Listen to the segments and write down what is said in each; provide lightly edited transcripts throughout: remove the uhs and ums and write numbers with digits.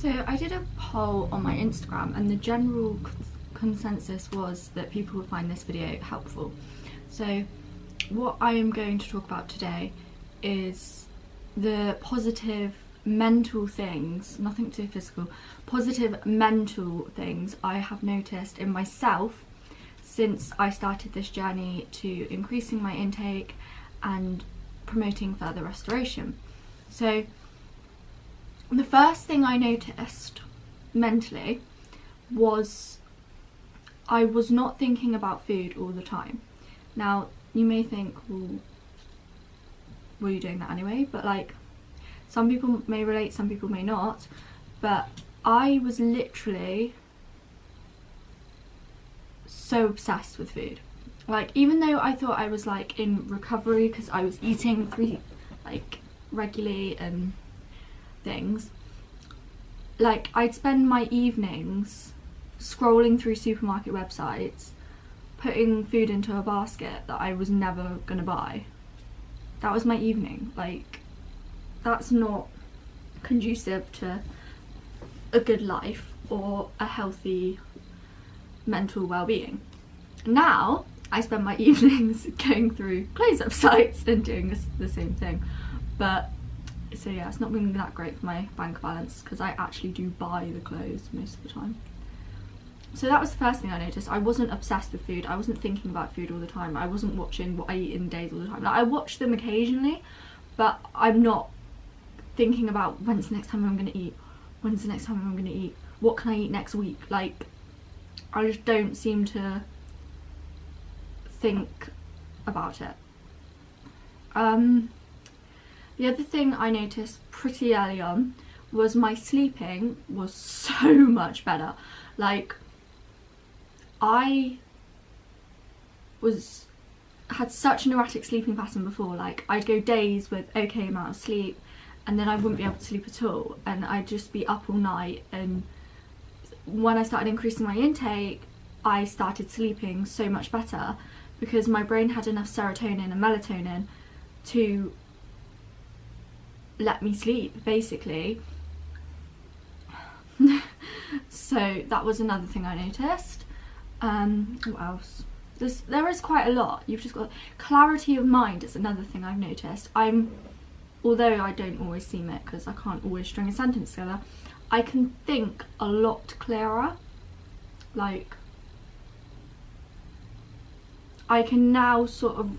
So I did a poll on my Instagram and the general consensus was that people would find this video helpful. So what I am going to talk about today is the positive mental things, nothing too physical, positive mental things I have noticed in myself since I started this journey to increasing my intake and promoting further restoration. So the first thing I noticed mentally was I was not thinking about food all the time. Now you may think, well, were you doing that anyway? But like, some people may relate, some people may not, but I was literally so obsessed with food. Like, even though I thought I was like in recovery because I was eating regularly and things, like I'd spend my evenings scrolling through supermarket websites, putting food into a basket that I was never gonna buy. That was my evening. Like, that's not conducive to a good life or a healthy mental well-being. Now I spend my evenings going through clothes websites and doing the same thing. But so yeah, it's not been that great for my bank balance because I actually do buy the clothes most of the time. So that was the first thing I noticed. I wasn't obsessed with food. I wasn't thinking about food all the time. I wasn't watching what I eat in days all the time. Like, I watch them occasionally, but I'm not thinking about when's the next time I'm going to eat, when's the next time I'm going to eat, what can I eat next week. Like, I just don't seem to think about it. The other thing I noticed pretty early on was my sleeping was so much better. Like, I had such an erratic sleeping pattern before. Like, I'd go days with okay amount of sleep and then I wouldn't be able to sleep at all and I'd just be up all night. And when I started increasing my intake, I started sleeping so much better because my brain had enough serotonin and melatonin to let me sleep, basically. So that was another thing I noticed. What else? There is quite a lot. You've just got clarity of mind is another thing I've noticed. Although I don't always seem it because I can't always string a sentence together, I can think a lot clearer. Like, I can now sort of,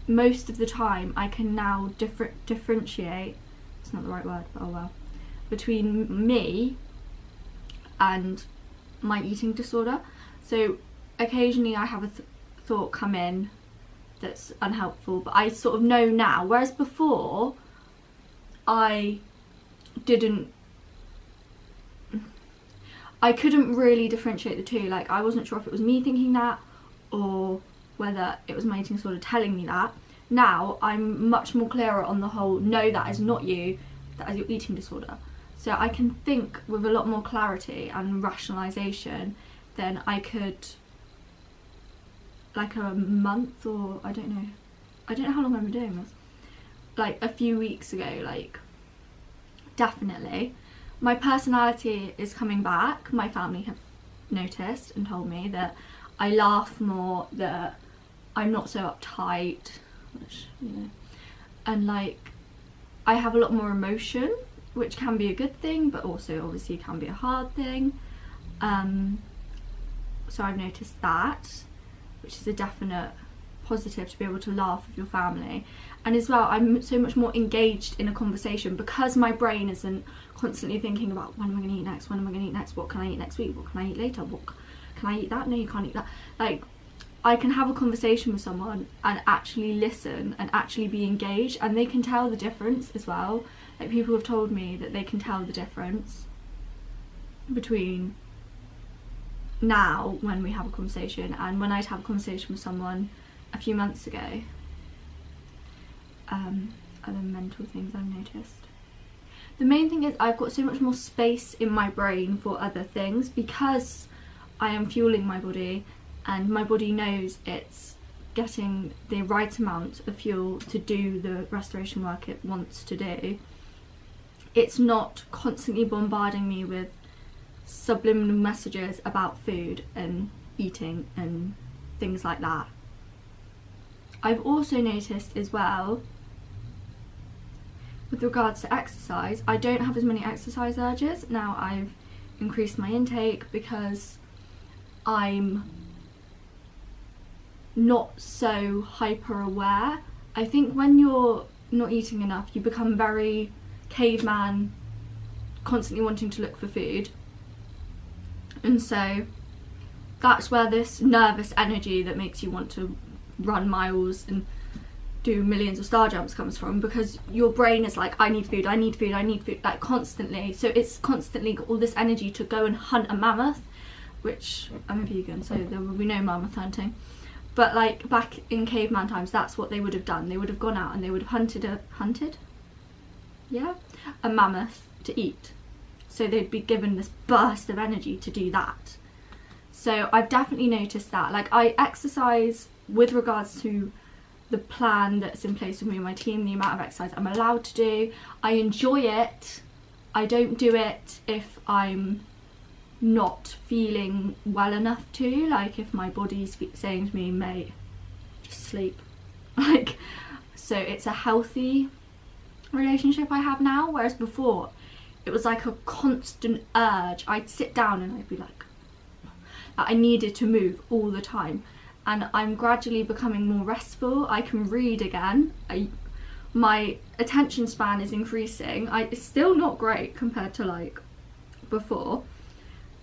most of the time, I can now differentiate, it's not the right word, but oh well, between me and my eating disorder. So occasionally I have a thought come in that's unhelpful, but I sort of know now, whereas before I couldn't really differentiate the two. Like, I wasn't sure if it was me thinking that or whether it was my eating disorder telling me that. Now I'm much more clearer on the whole, no, that is not you, that is your eating disorder. So I can think with a lot more clarity and rationalisation than I could like a month, or I don't know how long I've been doing this, like a few weeks ago. Like, definitely my personality is coming back. My family have noticed and told me that I laugh more, that I'm not so uptight, which, you know, and like I have a lot more emotion, which can be a good thing but also obviously can be a hard thing. So I've noticed that, which is a definite positive, to be able to laugh with your family. And as well, I'm so much more engaged in a conversation because my brain isn't constantly thinking about when am I going to eat next, when am I going to eat next, what can I eat next week, what can I eat later, what can I eat that, no you can't eat that. Like, I can have a conversation with someone and actually listen and actually be engaged, and they can tell the difference as well. Like, people have told me that they can tell the difference between now when we have a conversation and when I'd have a conversation with someone a few months ago. Other mental things I've noticed. The main thing is I've got so much more space in my brain for other things because I am fueling my body and my body knows it's getting the right amount of fuel to do the restoration work it wants to do. it's not constantly bombarding me with subliminal messages about food and eating and things like that. I've also noticed as well, with regards to exercise, I don't have as many exercise urges. Now I've increased my intake because I'm not so hyper aware. I think when you're not eating enough, you become very caveman, constantly wanting to look for food. And so that's where this nervous energy that makes you want to run miles and do millions of star jumps comes from, because your brain is like, I need food, I need food, I need food, like constantly. So it's constantly got all this energy to go and hunt a mammoth, which I'm a vegan, so there will be no mammoth hunting. But like back in caveman times, that's what they would have done. They would have gone out and they would have hunted a mammoth to eat. So they'd be given this burst of energy to do that. So I've definitely noticed that. Like, I exercise with regards to the plan that's in place with me and my team, the amount of exercise I'm allowed to do. I enjoy it. I don't do it if I'm not feeling well enough to. Like, if my body's saying to me, mate, just sleep. Like, so it's a healthy relationship I have now, whereas before it was like a constant urge. I'd sit down and I'd be like I needed to move all the time. And I'm gradually becoming more restful. I can read again. My attention span is increasing. It's still not great compared to like before,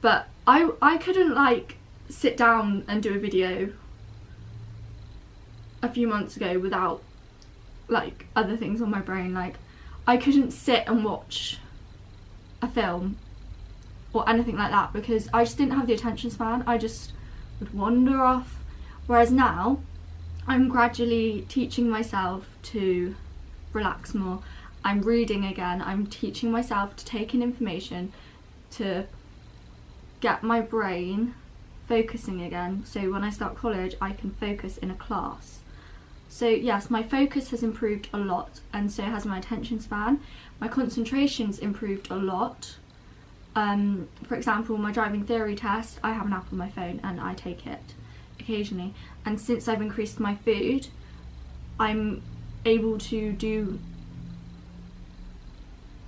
but I couldn't like sit down and do a video a few months ago without like other things on my brain. Like, I couldn't sit and watch a film or anything like that because I just didn't have the attention span. I just would wander off. Whereas now, I'm gradually teaching myself to relax more. I'm reading again. I'm teaching myself to take in information, to get my brain focusing again. So when I start college, I can focus in a class. So yes, my focus has improved a lot, and so has my attention span. My concentration's improved a lot. For example, my driving theory test, I have an app on my phone and I take it occasionally. And since I've increased my food, I'm able to do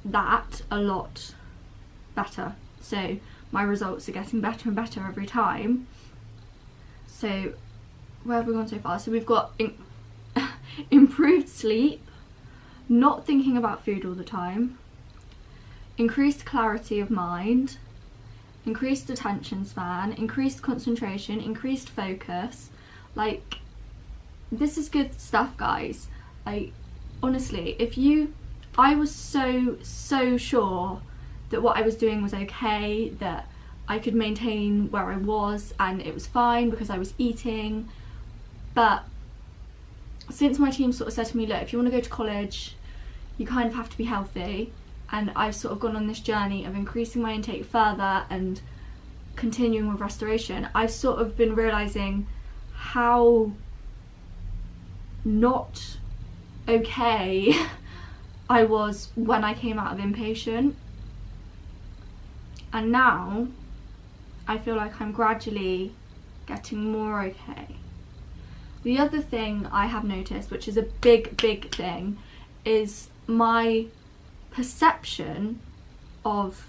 that a lot better. So my results are getting better and better every time. So where have we gone so far? So we've got improved sleep, not thinking about food all the time, increased clarity of mind, increased attention span, increased concentration, increased focus. Like, this is good stuff, guys. Like, honestly, I was so sure that what I was doing was okay, that I could maintain where I was and it was fine because I was eating. But since my team sort of said to me, look, if you want to go to college, you kind of have to be healthy, and I've sort of gone on this journey of increasing my intake further and continuing with restoration, I've sort of been realising how not okay I was when I came out of inpatient. And now I feel like I'm gradually getting more okay. The other thing I have noticed, which is a big thing, is my perception of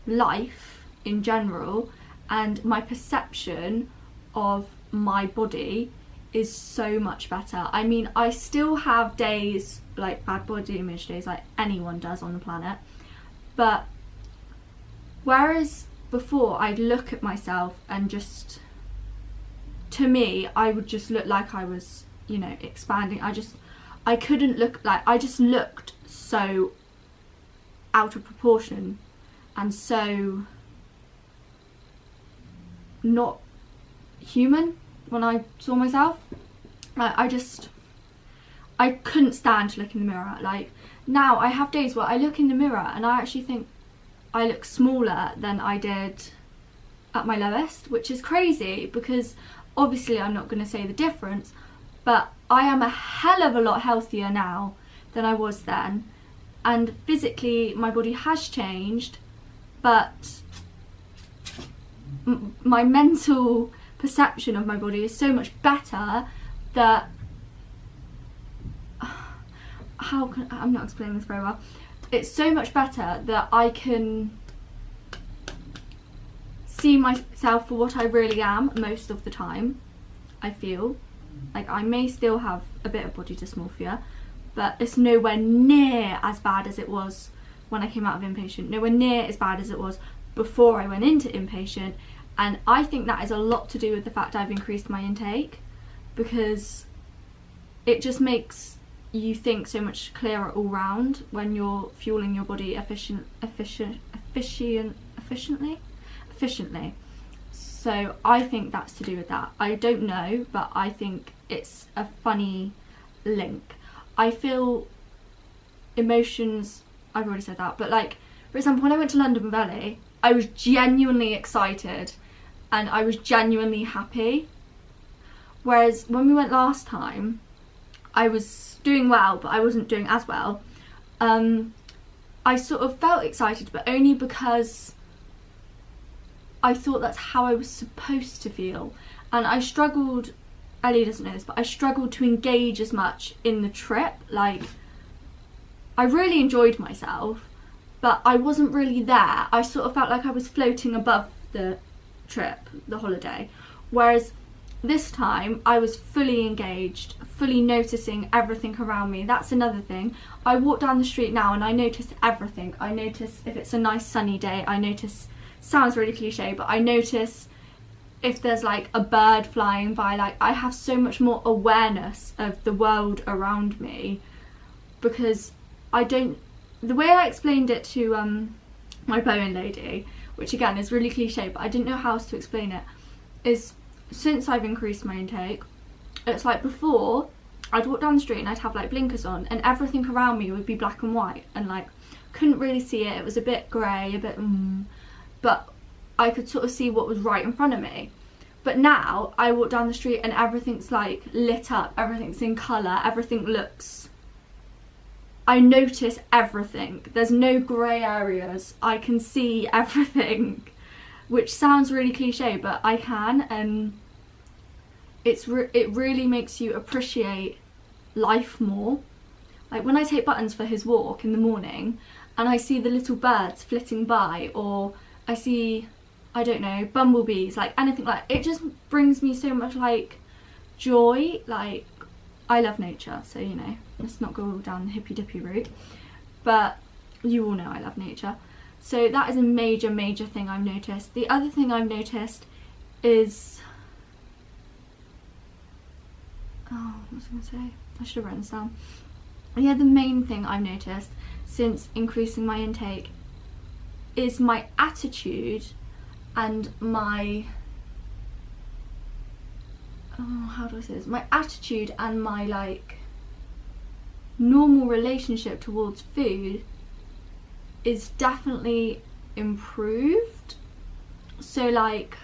life in general and my perception of my body is so much better. I mean, I still have days, like bad body image days, like anyone does on the planet, but whereas before I'd look at myself and just, to me, I would just look like I was, you know, expanding. I couldn't look like, I just looked so out of proportion and so not human when I saw myself. I couldn't stand to look in the mirror. Like, now I have days where I look in the mirror and I actually think I look smaller than I did at my lowest, which is crazy because obviously I'm not going to say the difference, but I am a hell of a lot healthier now than I was then. and physically my body has changed, but my mental perception of my body is so much better that I'm not explaining this very well. It's so much better that I can see myself for what I really am most of the time. I feel like I may still have a bit of body dysmorphia, but it's nowhere near as bad as it was when I came out of inpatient, nowhere near as bad as it was before I went into inpatient. And I think that is a lot to do with the fact I've increased my intake, because it just makes you think so much clearer all round when you're fueling your body efficiently. So I think that's to do with that. I don't know, but I think it's a funny link. I feel emotions, I've already said that, but like, for example, when I went to London with Ellie, I was genuinely excited and I was genuinely happy. Whereas when we went last time, I was doing well, but I wasn't doing as well. I sort of felt excited, but only because I thought that's how I was supposed to feel. And I struggled, Ellie doesn't know this, but I struggled to engage as much in the trip. Like, I really enjoyed myself, but I wasn't really there. I sort of felt like I was floating above the trip, the holiday. Whereas this time I was fully engaged, fully noticing everything around me. That's another thing. I walk down the street now and I notice everything. I notice if it's a nice sunny day. I notice, sounds really cliche, but I notice if there's like a bird flying by. Like, I have so much more awareness of the world around me, because the way I explained it to my Bowen lady, which again is really cliche, but I didn't know how else to explain it, is since I've increased my intake, it's like before I'd walk down the street and I'd have like blinkers on and everything around me would be black and white and like couldn't really see it. It was a bit grey, a bit but I could sort of see what was right in front of me. But now I walk down the street and everything's like lit up, everything's in colour, everything looks, I notice everything. There's no grey areas. I can see everything, which sounds really cliche, but I can, and it really makes you appreciate life more. Like when I take Buttons for his walk in the morning and I see the little birds flitting by, or I see, I don't know, bumblebees, like anything, like it just brings me so much like joy. Like, I love nature, so you know, let's not go down the hippy dippy route, but you all know I love nature. So that is a major thing I've noticed. The other thing I've noticed is, oh, what was I going to say? I should have written this down. Yeah, the main thing I've noticed since increasing my intake is my attitude and my, oh, how do I say this? My attitude and my like normal relationship towards food is definitely improved. So like,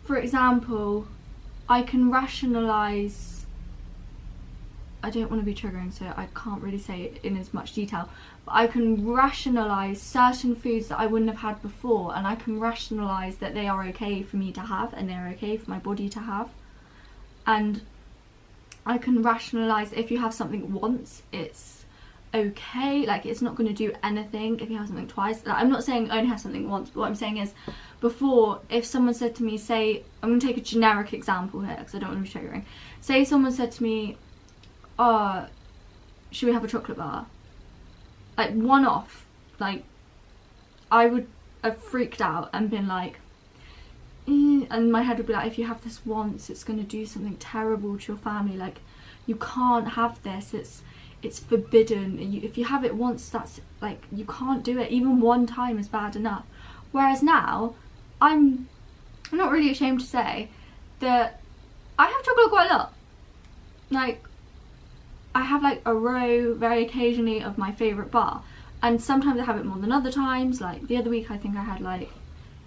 for example, I can rationalise, I don't want to be triggering, so I can't really say it in as much detail, but I can rationalise certain foods that I wouldn't have had before, and I can rationalise that they are okay for me to have and they're okay for my body to have. And I can rationalise if you have something once, it's okay, like it's not going to do anything if you have something twice. Like, I'm not saying only have something once, but what I'm saying is, before, if someone said to me, say, I'm going to take a generic example here because I don't want to be triggering. Say someone said to me, oh, should we have a chocolate bar? Like, one off, like, I would have freaked out and been like, and my head would be like, if you have this once, it's going to do something terrible to your family. Like, you can't have this. It's forbidden. If you have it once, that's like, you can't do it. Even one time is bad enough. Whereas now, I'm not really ashamed to say that I have chocolate quite a lot. Like, I have like a row very occasionally of my favourite bar, and sometimes I have it more than other times. Like the other week I think I had like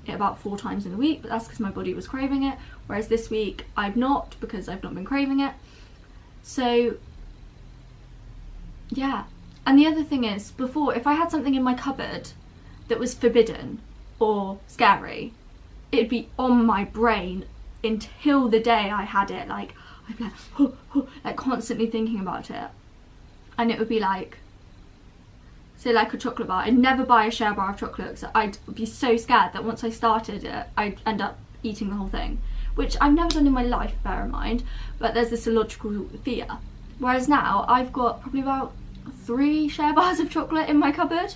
it about 4 times in a week, but that's because my body was craving it, whereas this week I've not, because I've not been craving it. So yeah. And the other thing is, before, if I had something in my cupboard that was forbidden or scary, it'd be on my brain until the day I had it. Like, I'd be like, oh, oh, like constantly thinking about it. And it would be like, say like a chocolate bar. I'd never buy a share bar of chocolate because I'd be so scared that once I started it, I'd end up eating the whole thing. Which I've never done in my life, bear in mind, but there's this illogical fear. Whereas now, I've got probably about 3 share bars of chocolate in my cupboard,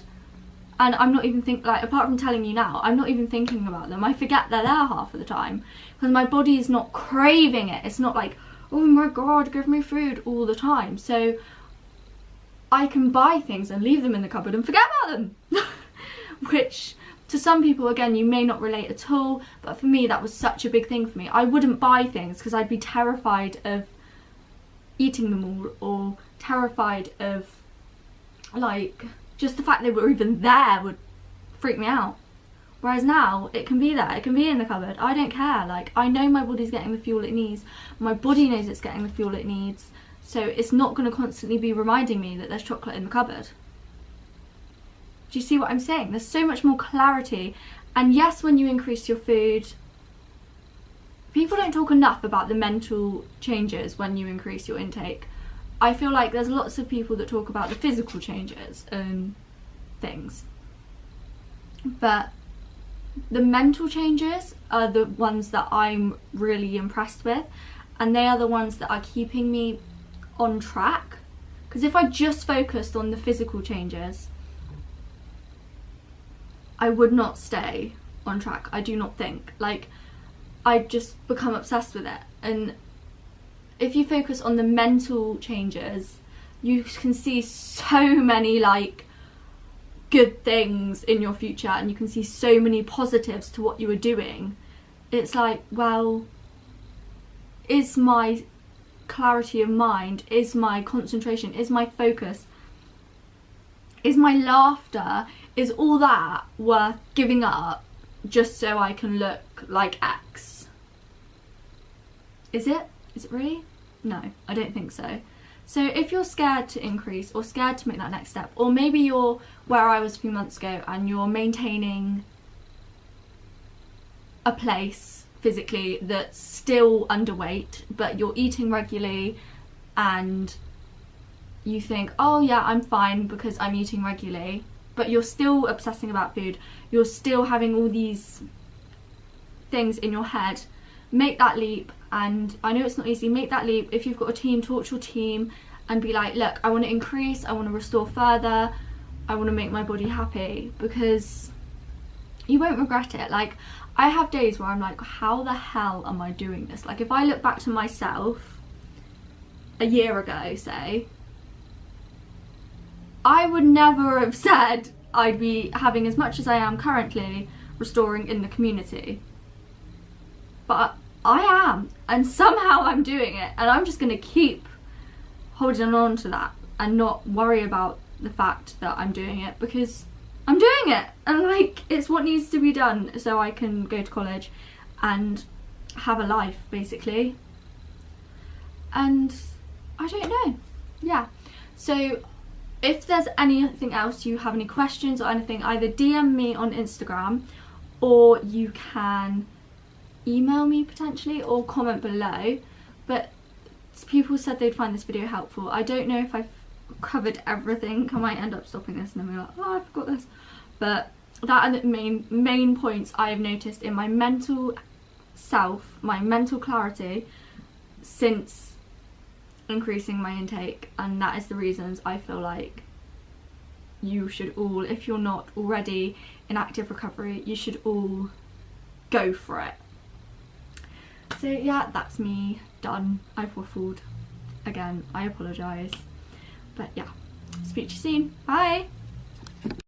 and I'm not even like, apart from telling you now, I'm not even thinking about them. I forget they're there half of the time, because my body is not craving it. It's not like, oh my god, give me food all the time. So I can buy things and leave them in the cupboard and forget about them. Which, to some people, again, you may not relate at all, but for me, that was such a big thing for me. I wouldn't buy things because I'd be terrified of eating them all, or terrified of, like, just the fact they were even there would freak me out. Whereas now, it can be there, it can be in the cupboard, I don't care. Like, I know my body's getting the fuel it needs, my body knows it's getting the fuel it needs, so it's not going to constantly be reminding me that there's chocolate in the cupboard. Do you see what I'm saying? There's so much more clarity. And yes, when you increase your food, people don't talk enough about the mental changes when you increase your intake. I feel like there's lots of people that talk about the physical changes and things, but the mental changes are the ones that I'm really impressed with, and they are the ones that are keeping me on track. Because if I just focused on the physical changes, I would not stay on track. I do not think. Like, I'd just become obsessed with it. And if you focus on the mental changes, you can see so many like good things in your future, and you can see so many positives to what you were doing. It's like, well, is my clarity of mind, is my concentration, is my focus, is my laughter, is all that worth giving up just so I can look like X? Is it? Is it really? No, I don't think so. So if you're scared to increase, or scared to make that next step, or maybe you're where I was a few months ago and you're maintaining a place physically that's still underweight, but you're eating regularly and you think, oh yeah, I'm fine because I'm eating regularly, but you're still obsessing about food, you're still having all these things in your head, make that leap. And I know it's not easy, make that leap. If you've got a team, talk to your team and be like, look, I want to increase, I want to restore further, I want to make my body happy, because you won't regret it. Like, I have days where I'm like, how the hell am I doing this? Like, if I look back to myself a year ago, say, I would never have said I'd be having as much as I am currently restoring in the community. But I am, and somehow I'm doing it, and I'm just going to keep holding on to that and not worry about the fact that I'm doing it, because I'm doing it, and like, it's what needs to be done so I can go to college and have a life, basically. And I don't know, yeah. So if there's anything else, you have any questions or anything, either DM me on Instagram, or you can email me potentially, or comment below. But people said they'd find this video helpful. I don't know if I've covered everything. I might end up stopping this and then be like, oh, I forgot this. But that are the main points I have noticed in my mental self, my mental clarity, since increasing my intake. And that is the reasons I feel like you should all, if you're not already in active recovery, you should all go for it. So yeah, that's me done. I've waffled again, I apologise, but yeah, speak to you soon, bye.